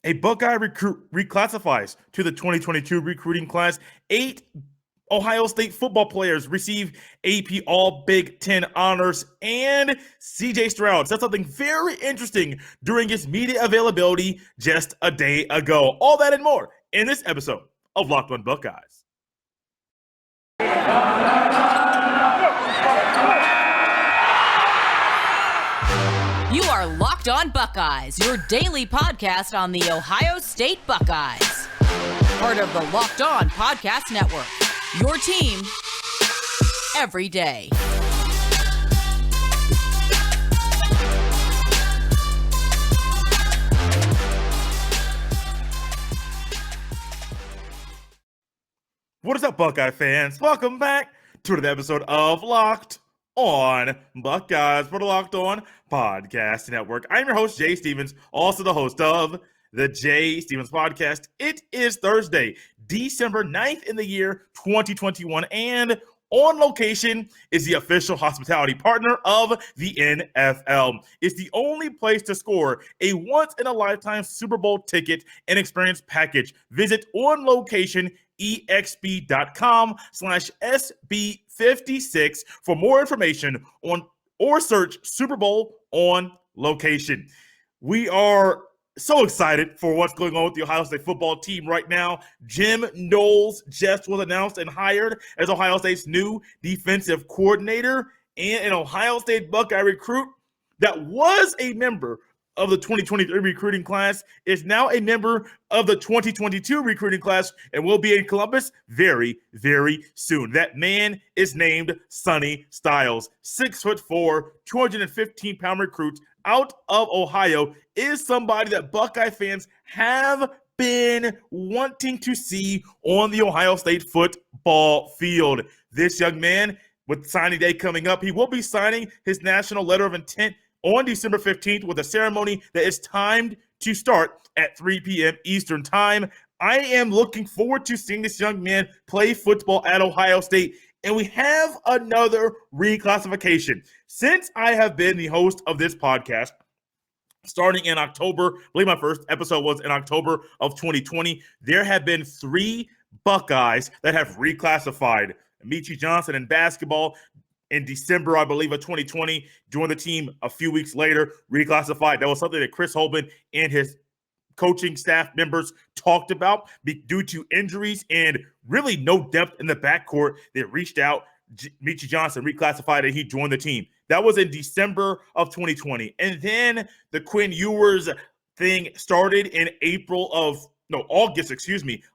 A Buckeye recruit reclassifies to the 2022 recruiting class. 8 Ohio State football players receive AP All Big Ten honors, and CJ Stroud said something very interesting during his media availability just a day ago. All that and more in this episode of Locked On Buckeyes. You are Locked On Buckeyes, your daily podcast on the Ohio State Buckeyes. Part of the Locked On Podcast Network, your team every day. What is up, Buckeye fans? Welcome back to another episode of Locked On Buckeyes for the Locked On Podcast Network. I'm your host, Jay Stevens, also the host of the Jay Stevens Podcast. It is Thursday, December 9th in the year 2021, and On Location is the official hospitality partner of the NFL. It's the only place to score a once-in-a-lifetime Super Bowl ticket and experience package. Visit onlocationexp.com/SB56 for more information on or search Super Bowl On Location. We are so excited for what's going on with the Ohio State football team right now. Jim Knowles just was announced and hired as Ohio State's new defensive coordinator, and an Ohio State Buckeye recruit that was a member of the 2023 recruiting class is now a member of the 2022 recruiting class and will be in Columbus very, very soon. That man is named Sonny Styles. 6'4", 215-pound recruit out of Ohio is somebody that Buckeye fans have been wanting to see on the Ohio State football field. This young man, with signing day coming up, he will be signing his national letter of intent on December 15th with a ceremony that is timed to start at 3 p.m. Eastern time. I am looking forward to seeing this young man play football at Ohio State. And we have another reclassification. Since I have been the host of this podcast, starting in October, I believe my first episode was in October of 2020, there have been 3 Buckeyes that have reclassified. Meechie Johnson in basketball in December, I believe, of 2020, joined the team a few weeks later, reclassified. That was something that Chris Holman and his coaching staff members talked about due to injuries and really no depth in the backcourt. They reached out. Meechie Johnson reclassified and he joined the team. That was in December of 2020. And then the Quinn Ewers thing started in August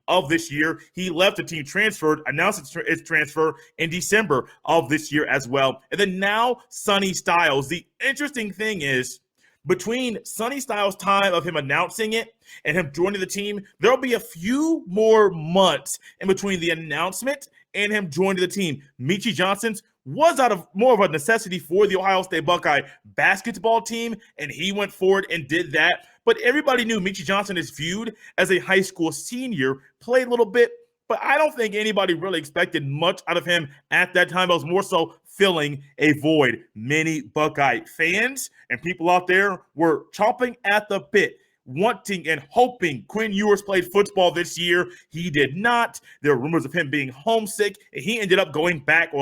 of this year. He left the team, transferred, announced its transfer in December of this year as well. And then now Sonny Styles. The interesting thing is, between Sonny Styles' time of him announcing it and him joining the team, there'll be a few more months in between the announcement and him joining the team. Meechie Johnson's was out of more of a necessity for the Ohio State Buckeye basketball team, and he went forward and did that. But everybody knew Meechie Johnson is viewed as a high school senior, played a little bit, but I don't think anybody really expected much out of him at that time. It was more so filling a void. Many Buckeye fans and people out there were chomping at the bit, wanting and hoping Quinn Ewers played football this year. He did not. There were rumors of him being homesick, and he ended up going back,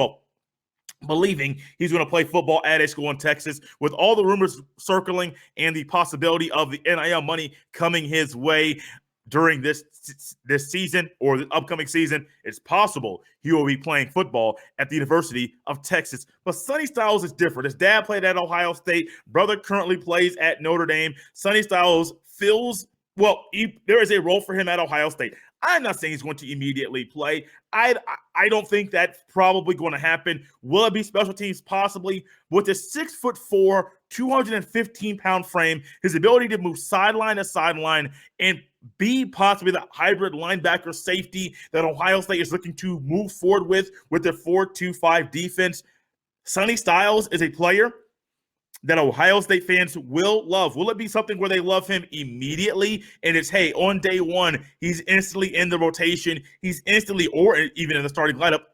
believing he's going to play football at a school in Texas. With all the rumors circling and the possibility of the NIL money coming his way during this season or the upcoming season, it's possible he will be playing football at the University of Texas. But Sonny Styles is different. His dad played at Ohio State. Brother currently plays at Notre Dame. Sonny Styles there is a role for him at Ohio State. I'm not saying he's going to immediately play. I don't think that's probably going to happen. Will it be special teams? Possibly. With his 6'4", 215-pound frame, his ability to move sideline to sideline and be possibly the hybrid linebacker safety that Ohio State is looking to move forward with their 4-2-5 defense, Sonny Styles is a player that Ohio State fans will love. Will it be something where they love him immediately? And it's, hey, on day one, he's instantly in the rotation. He's instantly, or even in the starting lineup.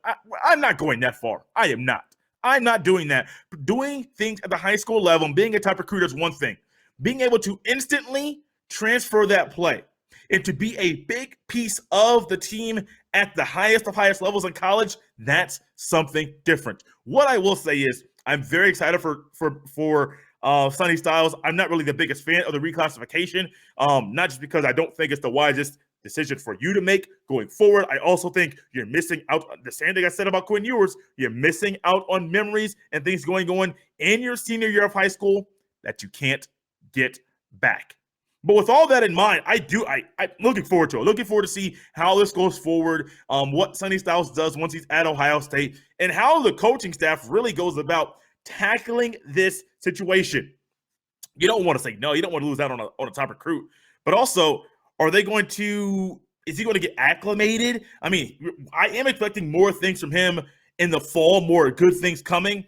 I'm not going that far. I am not. I'm not doing that. Doing things at the high school level and being a top recruiter is one thing. Being able to instantly transfer that play and to be a big piece of the team at the highest of highest levels in college, that's something different. What I will say is I'm very excited for Sonny Styles. I'm not really the biggest fan of the reclassification, not just because I don't think it's the wisest decision for you to make going forward. I also think you're missing out on the same thing I said about Quinn Ewers. You're missing out on memories and things going on in your senior year of high school that you can't get back. But with all that in mind, I'm looking forward to it. Looking forward to see how this goes forward, what Sonny Styles does once he's at Ohio State, and how the coaching staff really goes about tackling this situation. You don't want to say no. You don't want to lose out on a top recruit. But also, is he going to get acclimated? I mean, I am expecting more things from him in the fall, more good things coming.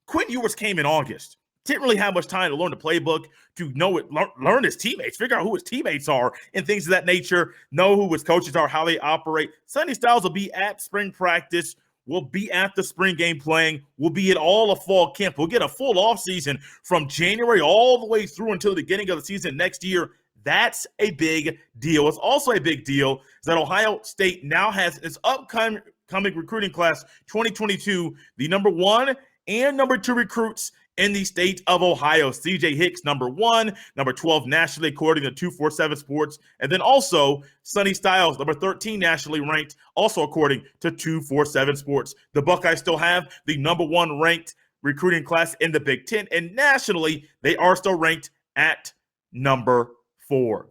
Quinn Ewers came in August. Didn't really have much time to learn the playbook, to know it, learn his teammates, figure out who his teammates are and things of that nature, know who his coaches are, how they operate. Sonny Styles will be at spring practice, will be at the spring game playing, will be at all of fall camp. We'll get a full offseason from January all the way through until the beginning of the season next year. That's a big deal. It's also a big deal that Ohio State now has its upcoming recruiting class 2022, the number 1 and number 2 recruits in the state of Ohio. CJ Hicks, number 1, number 12 nationally, according to 247 Sports. And then also Sonny Styles, number 13 nationally ranked, also according to 247 Sports. The Buckeyes still have the number 1 ranked recruiting class in the Big Ten. And nationally, they are still ranked at number 4.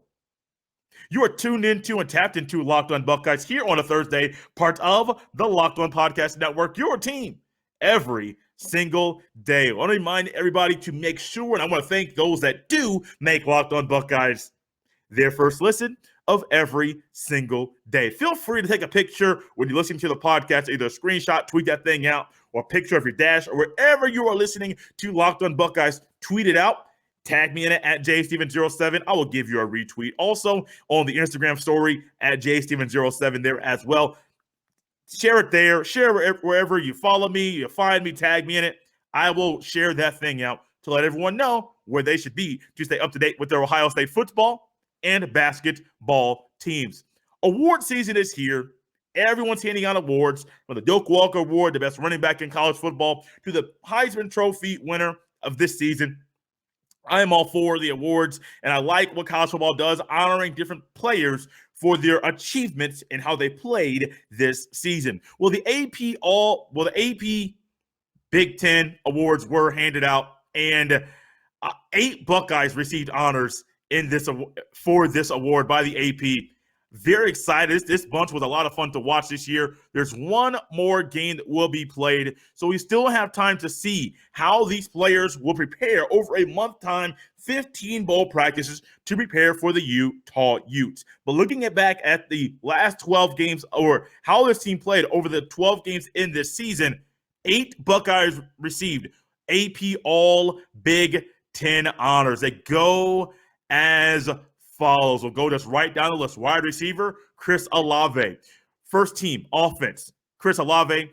You are tuned into and tapped into Locked On Buckeyes here on a Thursday, part of the Locked On Podcast Network, your team every single day. I want to remind everybody to make sure, and I want to thank those that do make Locked On Buckeyes their first listen of every single day. Feel free to take a picture when you're listening to the podcast, either a screenshot, tweet that thing out, or a picture of your dash, or wherever you are listening to Locked On Buckeyes, tweet it out. Tag me in it at jsteven07. I will give you a retweet. Also on the Instagram story at jsteven07 there as well. Share it there. Share wherever you follow me, you find me, tag me in it. I will share that thing out to let everyone know where they should be to stay up to date with their Ohio State football and basketball teams. Award season is here. Everyone's handing out awards, from the Doak Walker Award, the best running back in college football, to the Heisman Trophy winner of this season. I am all for the awards, and I like what college football does, honoring different players for their achievements and how they played this season. The AP Big Ten awards were handed out, and 8 Buckeyes received honors for this award by the AP. Very excited. This bunch was a lot of fun to watch this year. There's one more game that will be played, so we still have time to see how these players will prepare over a month time, 15 bowl practices to prepare for the Utah Utes. But looking back at the last 12 games, or how this team played over the 12 games in this season, 8 Buckeyes received AP All Big Ten honors. They go as follows. We'll go just right down the list. Wide receiver, Chris Olave. First team offense, Chris Olave.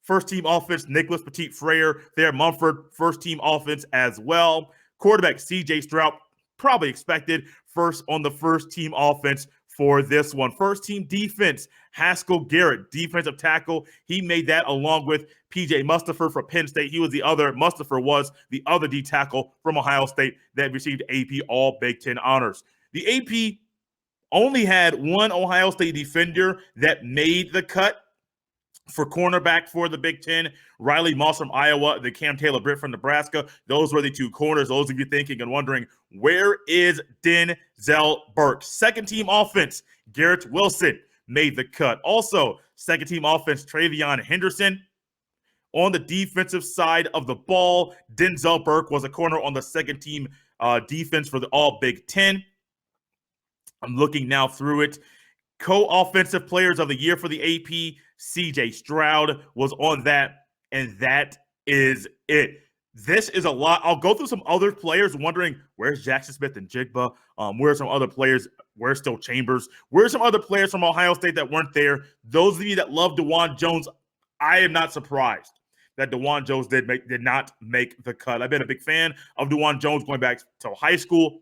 First team offense, Nicholas Petit-Frere there, Mumford. First team offense as well. Quarterback, CJ Stroud, probably expected first on the first team offense for this one. First team defense, Haskell Garrett, defensive tackle. He made that along with PJ Mustipher from Penn State. Mustipher was the other D tackle from Ohio State that received AP All Big Ten honors. The AP only had one Ohio State defender that made the cut for cornerback for the Big Ten. Riley Moss from Iowa, the Cam Taylor-Britt from Nebraska. Those were the 2 corners. Those of you thinking and wondering, where is Denzel Burke? Second team offense, Garrett Wilson made the cut. Also, second team offense, Travion Henderson. On the defensive side of the ball, Denzel Burke was a corner on the second team defense for the All Big Ten. I'm looking now through it. Co-offensive players of the year for the AP, CJ Stroud was on that, and that is it. This is a lot. I'll go through some other players wondering, where's Jackson Smith and Jigba? Where's some other players? Where's still Chambers? Where's some other players from Ohio State that weren't there? Those of you that love DeJuan Jones, I am not surprised that DeJuan Jones did not make the cut. I've been a big fan of DeJuan Jones going back to high school,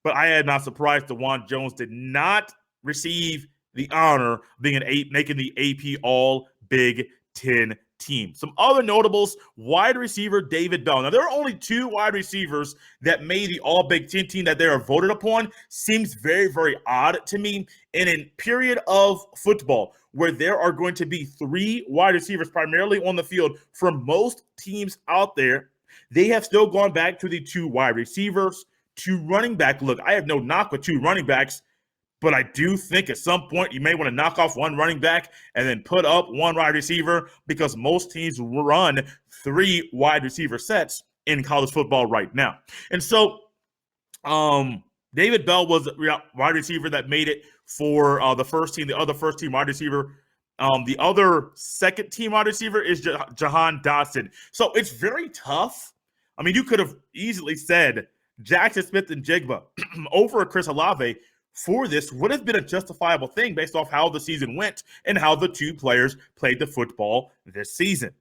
but I am not surprised DeJuan Jones did not receive the honor of being making the AP All Big Ten team. Some other notables: wide receiver David Bell. Now, there are only 2 wide receivers that made the All Big Ten team that they are voted upon. Seems very, very odd to me. In a period of football where there are going to be 3 wide receivers primarily on the field for most teams out there, they have still gone back to the 2 wide receivers, 2 running back. Look, I have no knock with 2 running backs, but I do think at some point you may want to knock off 1 running back and then put up 1 wide receiver, because most teams run 3 wide receiver sets in college football right now. And so David Bell was a wide receiver that made it for the first team. The other first team wide receiver, the other second team wide receiver is Jahan Dotson. So it's very tough. I mean, you could have easily said Jackson Smith and Jigba over Chris Olave. For this would have been a justifiable thing based off how the season went and how the 2 players played the football this season.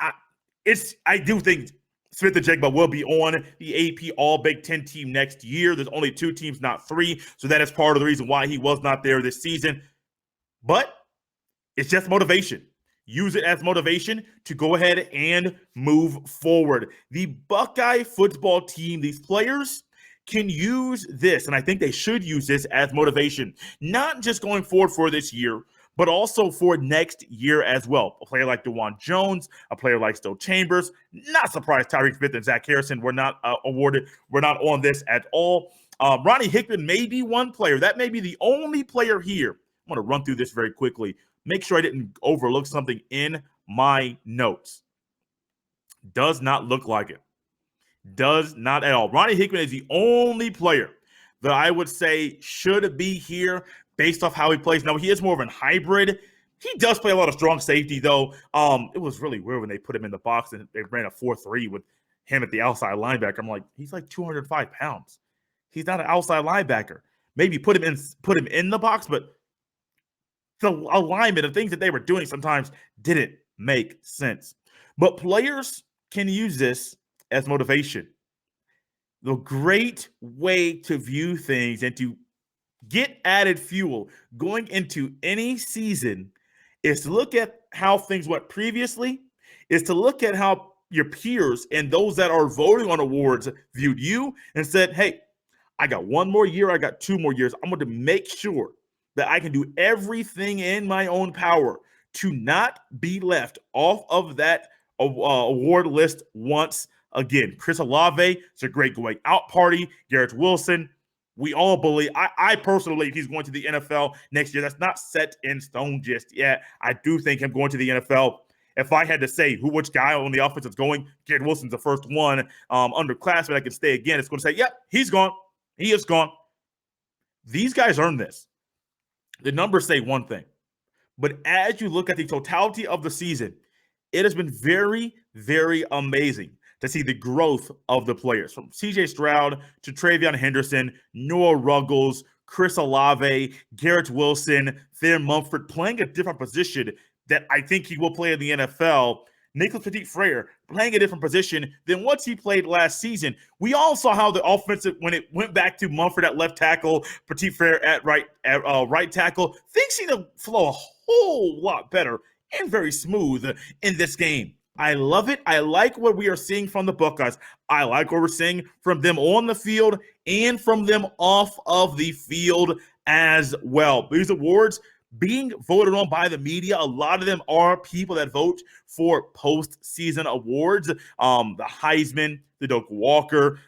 I do think Smith and Jigba will be on the AP All Big Ten team next year. There's only 2 teams, not 3, so that is part of the reason why he was not there this season. But it's just motivation. Use it as motivation to go ahead and move forward. The Buckeye football team, these players, can use this, and I think they should use this as motivation, not just going forward for this year, but also for next year as well. A player like DeJuan Jones, a player like Still Chambers, not surprised Tyreek Smith and Zach Harrison were not awarded. We're not on this at all. Ronnie Hickman may be one player. That may be the only player here. I'm going to run through this very quickly. Make sure I didn't overlook something in my notes. Does not look like it. Does not at all. Ronnie Hickman is the only player that I would say should be here based off how he plays. Now, he is more of a hybrid. He does play a lot of strong safety, though. It was really weird when they put him in the box and they ran a 4-3 with him at the outside linebacker. I'm like, he's like 205 pounds. He's not an outside linebacker. Maybe put him in the box, but the alignment of things that they were doing sometimes didn't make sense. But players can use this as motivation. The great way to view things and to get added fuel going into any season is to look at how things went previously, is to look at how your peers and those that are voting on awards viewed you and said, hey, I got 1 more year, I got 2 more years. I'm going to make sure that I can do everything in my own power to not be left off of that award list once again. Chris Olave, it's a great going out party. Garrett Wilson, we all believe, I personally believe he's going to the NFL next year. That's not set in stone just yet. I do think him going to the NFL. If I had to say which guy on the offense is going, Garrett Wilson's the first one underclassmen I can say again. It's going to say, yep, he's gone. He is gone. These guys earned this. The numbers say one thing. But as you look at the totality of the season, it has been very, very amazing to see the growth of the players, from CJ Stroud to Travion Henderson, Noah Ruggles, Chris Olave, Garrett Wilson, Thayer Mumford, playing a different position that I think he will play in the NFL. Nicholas Petit-Frere playing a different position than what he played last season. We all saw how the offensive, when it went back to Mumford at left tackle, Petit-Frere at right tackle, things seem to flow a whole lot better and very smooth in this game. I love it. I like what we are seeing from the Buckeyes. I like what we're seeing from them on the field and from them off of the field as well. These awards being voted on by the media, a lot of them are people that vote for postseason awards. The Heisman, the Doak Walker,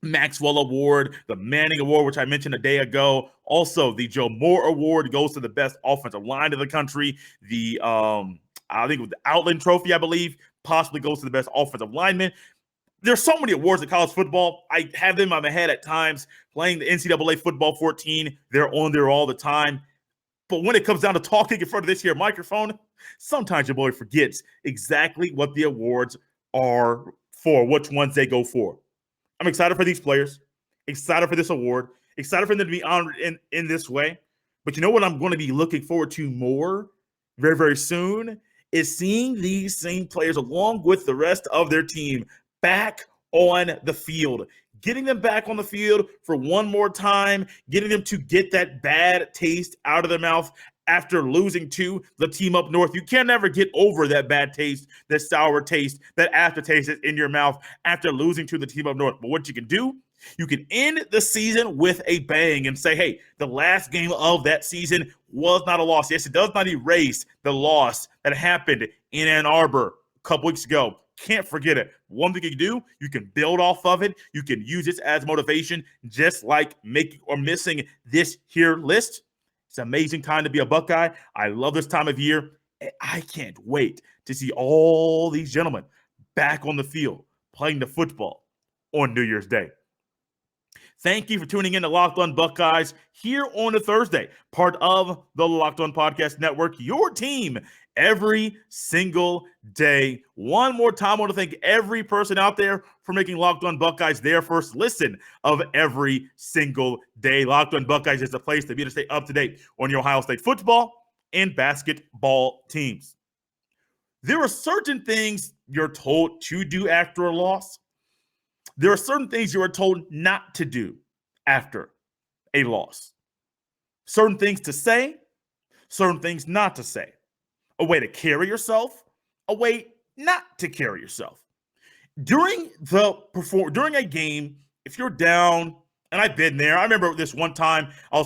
Maxwell Award, the Manning Award, which I mentioned a day ago. Also, the Joe Moore Award goes to the best offensive line in the country. The I think it was the Outland Trophy, I believe, possibly goes to the best offensive lineman. There's so many awards in college football. I have them on my head at times. Playing the NCAA Football 14, they're on there all the time. But when it comes down to talking in front of this here microphone, sometimes your boy forgets exactly what the awards are for, which ones they go for. I'm excited for these players, excited for this award, excited for them to be honored in this way. But you know what I'm going to be looking forward to more very, very soon is seeing these same players along with the rest of their team back on the field, getting them back on the field for one more time, getting them to get that bad taste out of their mouth after losing to the team up north. You can never get over that bad taste, that sour taste, that aftertaste that's in your mouth after losing to the team up north. But what you can do, you can end the season with a bang and say, hey, the last game of that season was not a loss. Yes, it does not erase the loss that happened in Ann Arbor a couple weeks ago. Can't forget it. One thing you can do, you can build off of it. You can use this as motivation, just like making or missing this here list. It's an amazing time to be a Buckeye. I love this time of year. And I can't wait to see all these gentlemen back on the field playing the football on New Year's Day. Thank you for tuning in to Locked On Buckeyes here on a Thursday, part of the Locked On Podcast Network, your team every single day. One more time, I want to thank every person out there for making Locked On Buckeyes their first listen of every single day. Locked On Buckeyes is the place to be to stay up to date on your Ohio State football and basketball teams. There are certain things you're told to do after a loss. There are certain things you are told not to do after a loss. Certain things to say, certain things not to say. A way to carry yourself, a way not to carry yourself. During a game, if you're down, and I've been there. I remember this one time I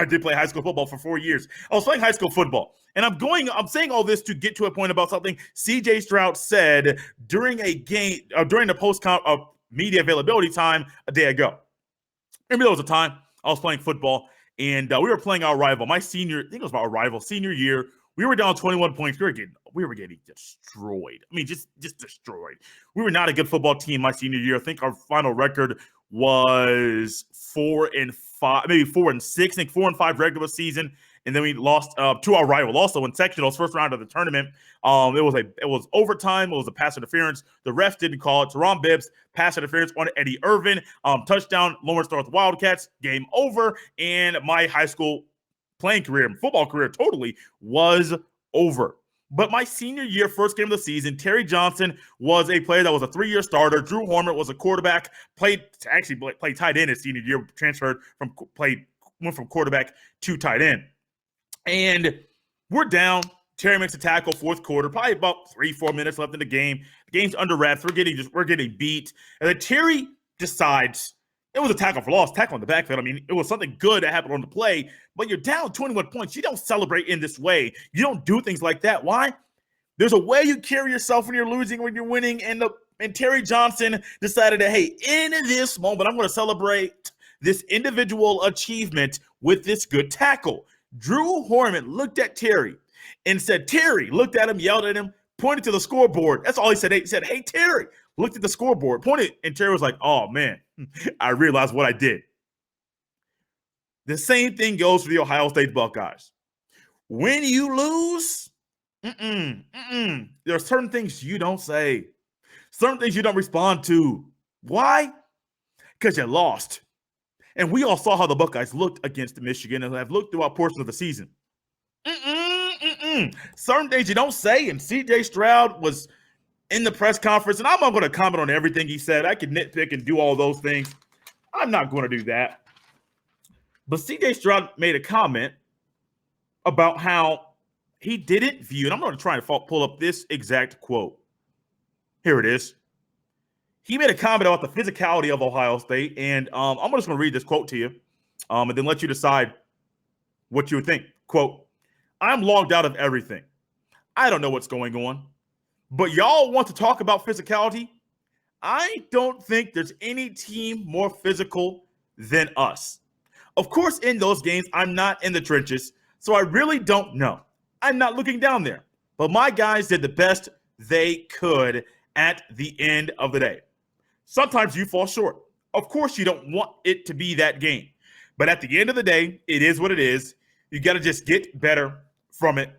did play high school football for 4 years. I was playing high school football. And I'm saying all this to get to a point about something CJ Stroud said during a game, during the post media availability time a day ago. Remember there was a time I was playing football and we were playing our rival. I think it was our rival senior year. We were down 21 points. We were getting destroyed. I mean, just destroyed. We were not a good football team my senior year. I think our final record was 4-5, maybe 4-6. I think 4-5 regular season. And then we lost to our rival also in sectionals, first round of the tournament. It was overtime. It was a pass interference. The ref didn't call it. Teron Bibbs, pass interference on Eddie Irvin. Touchdown, Lawrence North Wildcats. Game over. And my high school football career totally was over. But my senior year, first game of the season, Terry Johnson was a player that was a 3-year starter. Drew Horman was a quarterback, played tight end his senior year, went from quarterback to tight end. And we're down. Terry makes a tackle, fourth quarter, probably about 3-4 minutes left in the game. The game's under wraps. We're getting beat. And then Terry decides it was a tackle for loss, tackle in the backfield. I mean, it was something good that happened on the play, but you're down 21 points. You don't celebrate in this way. You don't do things like that. Why? There's a way you carry yourself when you're losing, when you're winning. And Terry Johnson decided that, hey, in this moment, I'm going to celebrate this individual achievement with this good tackle. Drew Horman looked at Terry and said, Terry, looked at him, yelled at him, pointed to the scoreboard. That's all he said. He said, hey, Terry, looked at the scoreboard, pointed, and Terry was like, oh, man, I realized what I did. The same thing goes for the Ohio State Buckeyes. When you lose, there are certain things you don't say, certain things you don't respond to. Why? Because you lost. And we all saw how the Buckeyes looked against Michigan and have looked throughout portions of the season. Certain things you don't say, and CJ Stroud was in the press conference, and I'm not going to comment on everything he said. I could nitpick and do all those things. I'm not going to do that. But CJ Stroud made a comment about how he didn't view, and I'm going to try and pull up this exact quote. Here it is. He made a comment about the physicality of Ohio State, and I'm just going to read this quote to you and then let you decide what you would think. Quote, I'm logged out of everything. I don't know what's going on, but y'all want to talk about physicality? I don't think there's any team more physical than us. Of course, in those games, I'm not in the trenches, so I really don't know. I'm not looking down there, but my guys did the best they could at the end of the day. Sometimes you fall short. Of course, you don't want it to be that game. But at the end of the day, it is what it is. You got to just get better from it,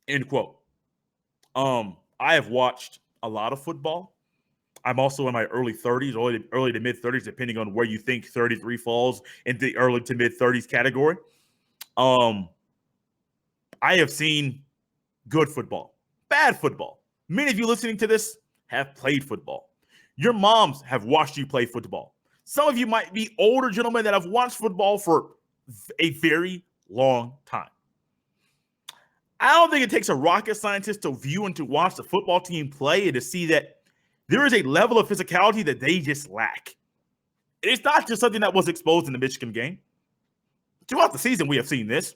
end quote. I have watched a lot of football. I'm also in my early 30s, early to mid 30s, depending on where you think 33 falls in the early to mid 30s category. I have seen good football, bad football. Many of you listening to this have played football. Your moms have watched you play football. Some of you might be older gentlemen that have watched football for a very long time. I don't think it takes a rocket scientist to view and to watch the football team play and to see that there is a level of physicality that they just lack. It's not just something that was exposed in the Michigan game. Throughout the season, we have seen this.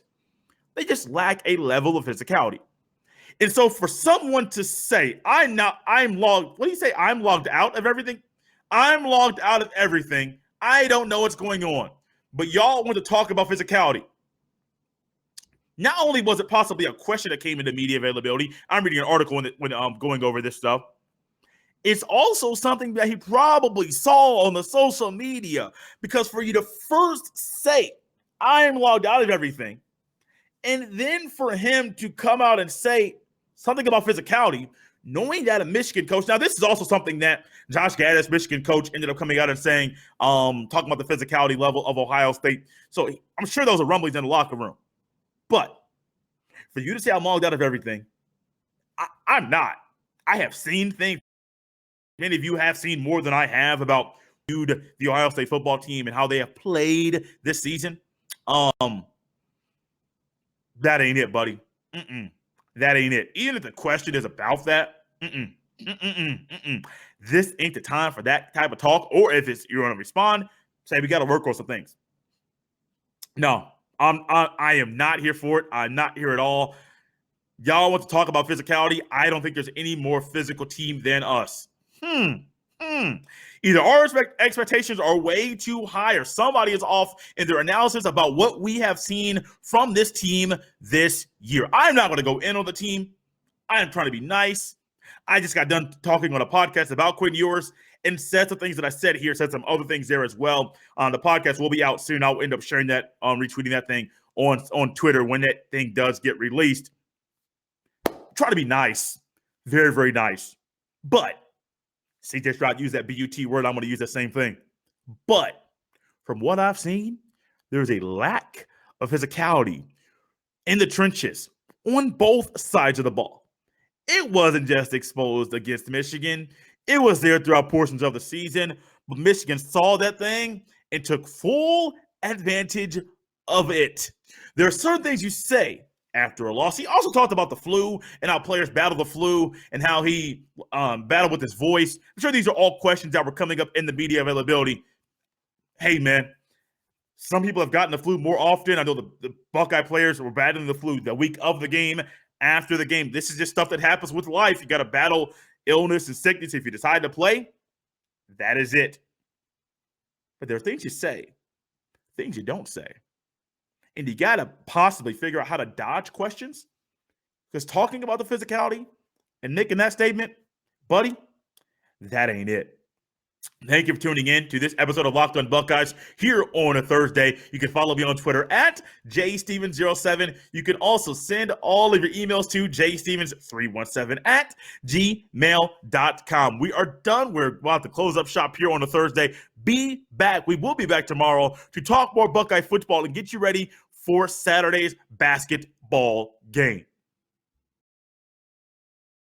They just lack a level of physicality. And so for someone to say, I'm logged out of everything? I'm logged out of everything. I don't know what's going on. But y'all want to talk about physicality. Not only was it possibly a question that came into media availability, I'm reading an article when going over this stuff. It's also something that he probably saw on the social media, because for you to first say, I'm logged out of everything, and then for him to come out and say something about physicality, knowing that a Michigan coach, now this is also something that Josh Gaddis, Michigan coach, ended up coming out and saying, talking about the physicality level of Ohio State. So I'm sure those are rumblings in the locker room. But for you to say I'm logged out of everything, I'm not. I have seen things. Many of you have seen more than I have about the Ohio State football team and how they have played this season. That ain't it, buddy. That ain't it. Even if the question is about that, this ain't the time for that type of talk. Or if you're going to respond, say we got to work on some things. No, I am not here for it. I'm not here at all. Y'all want to talk about physicality? I don't think there's any more physical team than us. Either our expectations are way too high or somebody is off in their analysis about what we have seen from this team this year. I'm not going to go in on the team. I am trying to be nice. I just got done talking on a podcast about Quinn Ewers and said some things that I said here, said some other things there as well. The podcast will be out soon. I'll end up sharing that, retweeting that thing on Twitter when that thing does get released. Try to be nice. Very, very nice. But CJ Stroud used that BUT word. I'm going to use the same thing. But from what I've seen, there's a lack of physicality in the trenches on both sides of the ball. It wasn't just exposed against Michigan. It was there throughout portions of the season. But Michigan saw that thing and took full advantage of it. There are certain things you say after a loss. He also talked about the flu and how players battle the flu and how he battled with his voice. I'm sure these are all questions that were coming up in the media availability. Hey, man, some people have gotten the flu more often. I know the Buckeye players were battling the flu the week of the game, after the game. This is just stuff that happens with life. You got to battle illness and sickness if you decide to play. That is it. But there are things you say, things you don't say. And you got to possibly figure out how to dodge questions. Because talking about the physicality and making that statement, buddy, that ain't it. Thank you for tuning in to this episode of Locked on Buckeyes here on a Thursday. You can follow me on Twitter at jstevens07. You can also send all of your emails to jstevens317 at gmail.com. We are done. We're about to close up shop here on a Thursday. Be back. We will be back tomorrow to talk more Buckeye football and get you ready for Saturday's basketball game.